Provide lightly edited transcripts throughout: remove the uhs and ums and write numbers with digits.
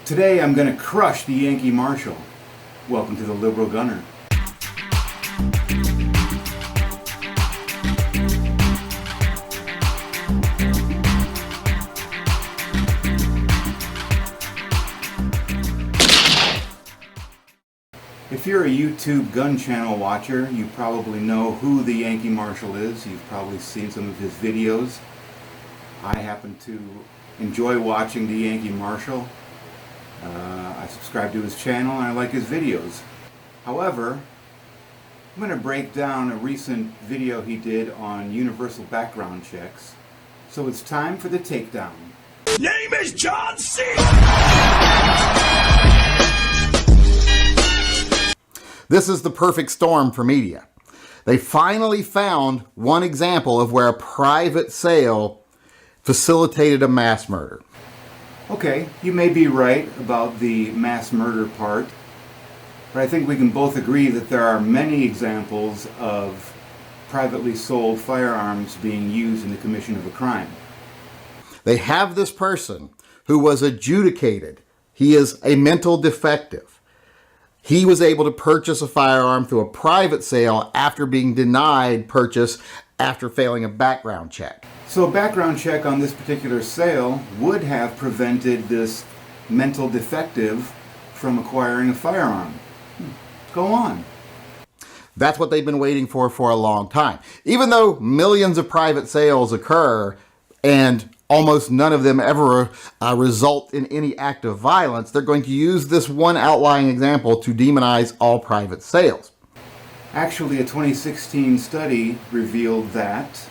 Today I'm going to crush the Yankee Marshal. Welcome to the Liberal Gunner. If you're a YouTube gun channel watcher, you probably know who the Yankee Marshal is. You've probably seen some of his videos. I happen to enjoy watching the Yankee Marshal. I subscribe to his channel and I like his videos. However, I'm going to break down a recent video he did on universal background checks. So it's time for the takedown. Name is John C. This is the perfect storm for media. They finally found one example of where a private sale facilitated a mass murder. Okay, you may be right about the mass murder part, but I think we can both agree that there are many examples of privately sold firearms being used in the commission of a crime. They have this person who was adjudicated. He is a mental defective. He was able to purchase a firearm through a private sale after being denied purchase after failing a background check. So a background check on this particular sale would have prevented this mental defective from acquiring a firearm. Go on. That's what they've been waiting for a long time. Even though millions of private sales occur and almost none of them ever result in any act of violence, they're going to use this one outlying example to demonize all private sales. Actually, a 2016 study revealed that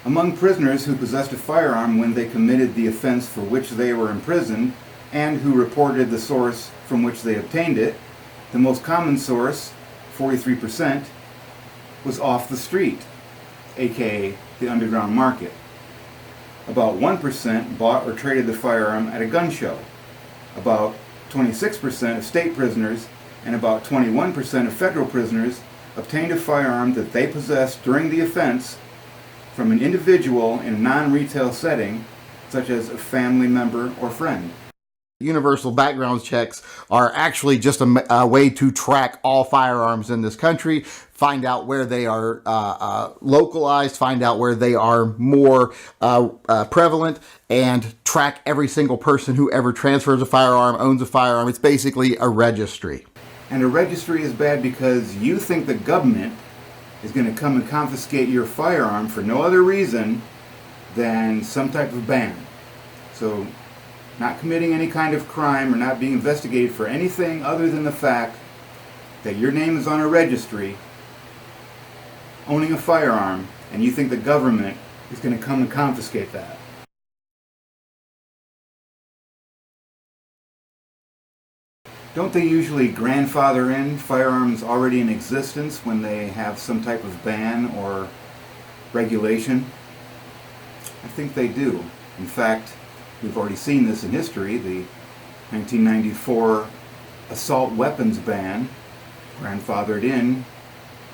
among prisoners who possessed a firearm when they committed the offense for which they were imprisoned and who reported the source from which they obtained it, the most common source, 43%, was off the street, aka the underground market. About 1% bought or traded the firearm at a gun show. About 26% of state prisoners and about 21% of federal prisoners obtained a firearm that they possessed during the offense from an individual in a non-retail setting, such as a family member or friend. Universal background checks are actually just a way to track all firearms in this country, find out where they are localized, find out where they are more prevalent, and track every single person who ever transfers a firearm, owns a firearm. It's basically a registry. And a registry is bad because you think the government is going to come and confiscate your firearm for no other reason than some type of ban. So, not committing any kind of crime or not being investigated for anything other than the fact that your name is on a registry, owning a firearm, and you think the government is going to come and confiscate that. Don't they usually grandfather in firearms already in existence when they have some type of ban or regulation? I think they do. In fact, we've already seen this in history. The 1994 assault weapons ban grandfathered in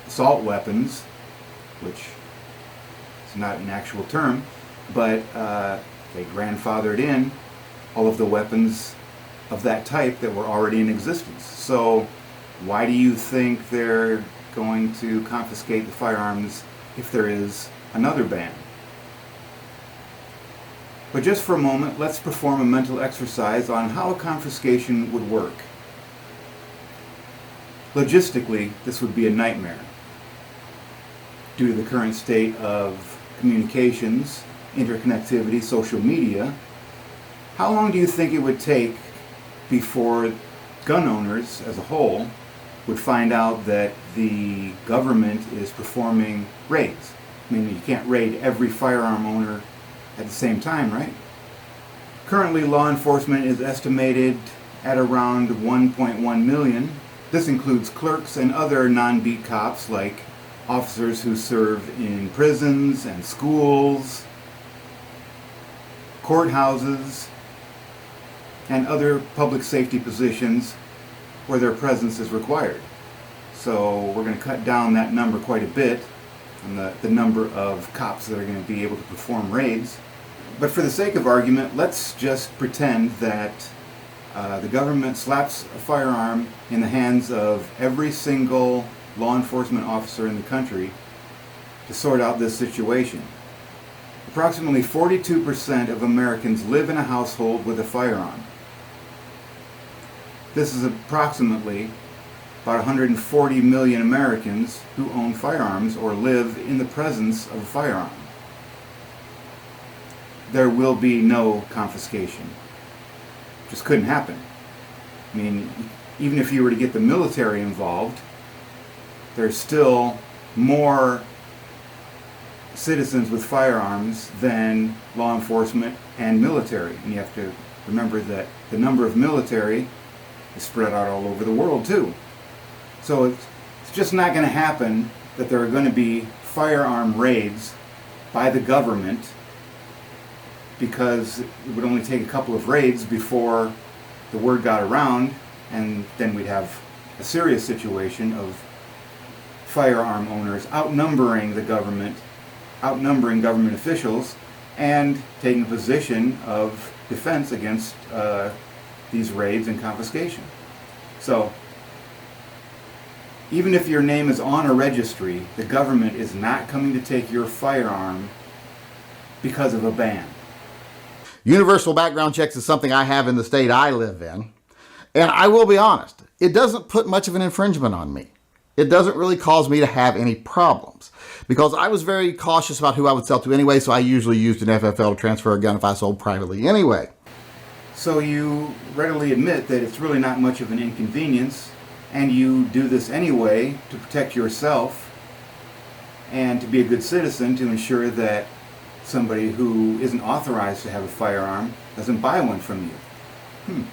assault weapons, which is not an actual term, but they grandfathered in all of the weapons of that type that were already in existence. So why do you think they're going to confiscate the firearms if there is another ban? But just for a moment, let's perform a mental exercise on how a confiscation would work. Logistically, this would be a nightmare. Due to the current state of communications, interconnectivity, social media, how long do you think it would take before gun owners as a whole would find out that the government is performing raids? I mean, you can't raid every firearm owner at the same time, right? Currently, law enforcement is estimated at around 1.1 million. This includes clerks and other non-beat cops like officers who serve in prisons and schools, courthouses, and other public safety positions where their presence is required. So we're going to cut down that number quite a bit, and the number of cops that are going to be able to perform raids. But for the sake of argument, let's just pretend that the government slaps a firearm in the hands of every single law enforcement officer in the country to sort out this situation. Approximately 42% of Americans live in a household with a firearm. This is approximately about 140 million Americans who own firearms or live in the presence of a firearm. There will be no confiscation. Just couldn't happen. I mean, even if you were to get the military involved, there's still more citizens with firearms than law enforcement and military. And you have to remember that the number of military is spread out all over the world too. So it's just not going to happen that there are going to be firearm raids by the government, because it would only take a couple of raids before the word got around, and then we'd have a serious situation of firearm owners outnumbering the government, outnumbering government officials, and taking a position of defense against these raids and confiscation. So even if your name is on a registry, the government is not coming to take your firearm because of a ban. Universal background checks is something I have in the state I live in. And I will be honest, it doesn't put much of an infringement on me. It doesn't really cause me to have any problems, because I was very cautious about who I would sell to anyway, so I usually used an FFL to transfer a gun if I sold privately anyway. So you readily admit that it's really not much of an inconvenience, and you do this anyway to protect yourself and to be a good citizen, to ensure that somebody who isn't authorized to have a firearm doesn't buy one from you.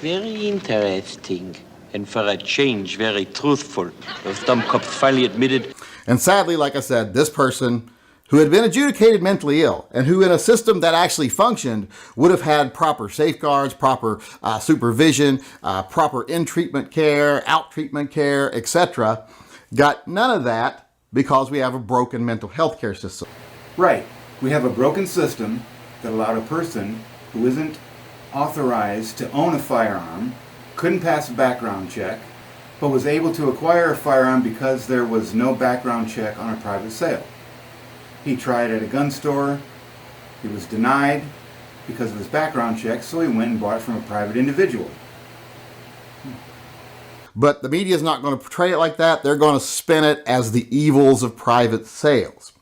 Very interesting. And for a change, very truthful. Those dumbcops finally admitted. And sadly, like I said, this person who had been adjudicated mentally ill and who in a system that actually functioned would have had proper safeguards, proper supervision, proper in-treatment care, out-treatment care, etc., got none of that because we have a broken mental health care system. Right. We have a broken system that allowed a person who isn't authorized to own a firearm, couldn't pass a background check, but was able to acquire a firearm because there was no background check on a private sale. He tried at a gun store, he was denied because of his background check, so he went and bought it from a private individual. But the media is not going to portray it like that. They're going to spin it as the evils of private sales.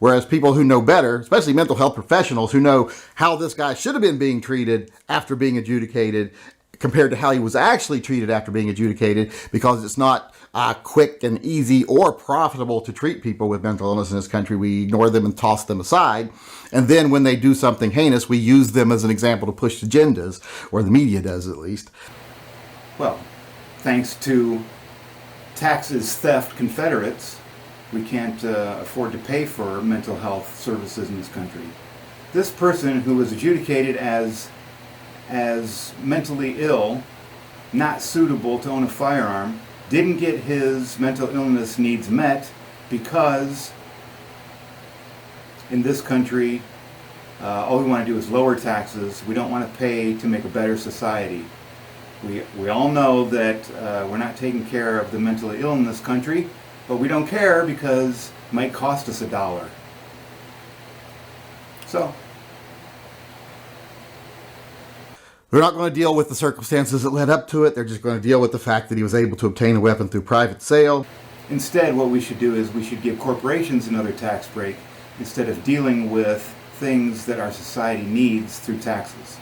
Whereas people who know better, especially mental health professionals who know how this guy should have been being treated after being adjudicated compared to how he was actually treated after being adjudicated, because it's not quick and easy or profitable to treat people with mental illness in this country. We ignore them and toss them aside. And then when they do something heinous, we use them as an example to push agendas, or the media does at least. Well, thanks to taxes theft Confederates, we can't afford to pay for mental health services in this country. This person who was adjudicated as mentally ill, not suitable to own a firearm, didn't get his mental illness needs met because in this country, all we want to do is lower taxes. We don't want to pay to make a better society. We all know that we're not taking care of the mentally ill in this country, but we don't care because it might cost us $1. So they're not going to deal with the circumstances that led up to it. They're just going to deal with the fact that he was able to obtain a weapon through private sale. instead, what we should do is we should give corporations another tax break instead of dealing with things that our society needs through taxes.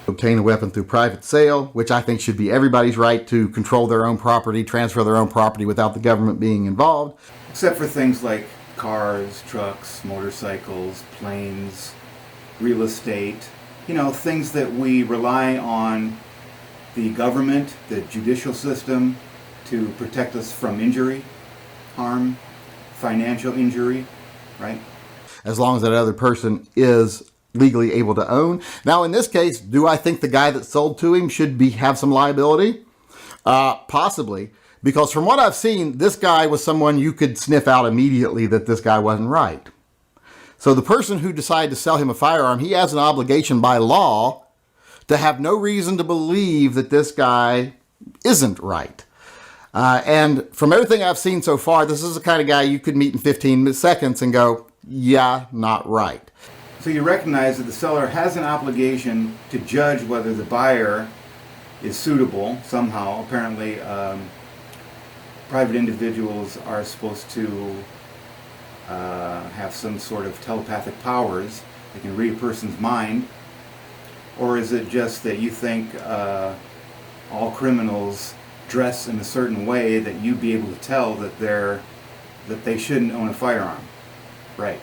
Obtain a weapon through private sale, which I think should be everybody's right to control their own property, transfer their own property without the government being involved. Except for things like cars, trucks, motorcycles, planes, real estate, things that we rely on the government, the judicial system, to protect us from injury, harm, financial injury, right? As long as that other person is legally able to own. Now, in this case, do I think the guy that sold to him should have some liability? Possibly, Because from what I've seen, this guy was someone you could sniff out immediately that this guy wasn't right. So the person who decided to sell him a firearm, he has an obligation by law to have no reason to believe that this guy isn't right. And from everything I've seen so far, this is the kind of guy you could meet in 15 seconds and go, yeah, not right. So you recognize that the seller has an obligation to judge whether the buyer is suitable somehow. Apparently, private individuals are supposed to have some sort of telepathic powers. They can read a person's mind. Or is it just that you think all criminals dress in a certain way that you'd be able to tell that they shouldn't own a firearm? Right.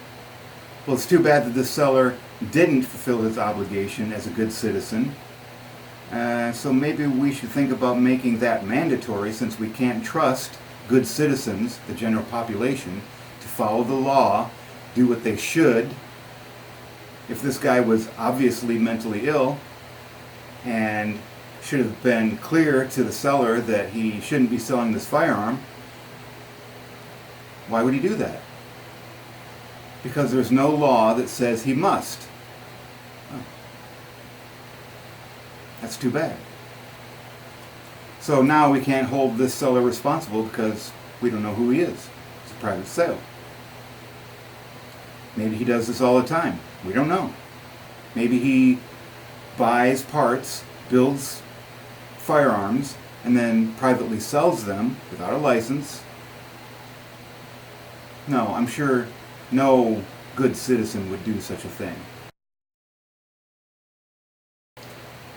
Well, it's too bad that this seller didn't fulfill his obligation as a good citizen. So maybe we should think about making that mandatory, since we can't trust good citizens, the general population, to follow the law, do what they should. If this guy was obviously mentally ill and should have been clear to the seller that he shouldn't be selling this firearm, why would he do that? Because there's no law that says he must. Oh. That's too bad. So now we can't hold this seller responsible because we don't know who he is. It's a private sale. Maybe he does this all the time. We don't know. Maybe he buys parts, builds firearms, and then privately sells them without a license. No, I'm sure no good citizen would do such a thing.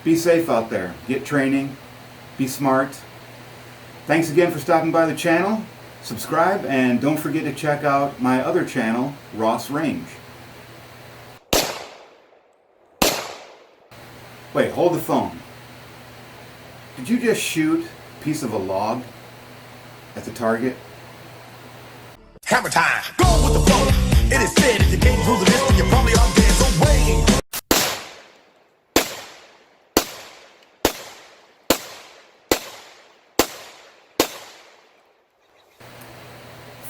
Be safe out there. Get training. Be smart. Thanks again for stopping by the channel. Subscribe, and don't forget to check out my other channel, Ross Range. Wait, hold the phone. Did you just shoot a piece of a log at the target? Hammer time. Go with the flow. It is said if you can't prove this, then you probably are dead. So wait.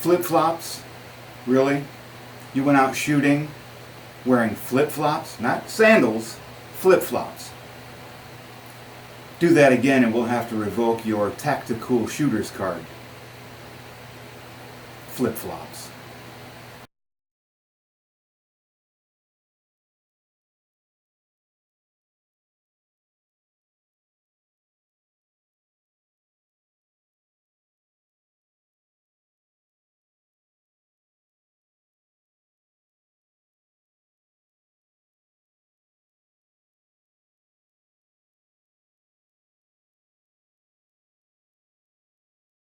Flip-flops? Really? You went out shooting wearing flip-flops? Not sandals, flip-flops. Do that again and we'll have to revoke your tactical shooter's card. Flip-flops.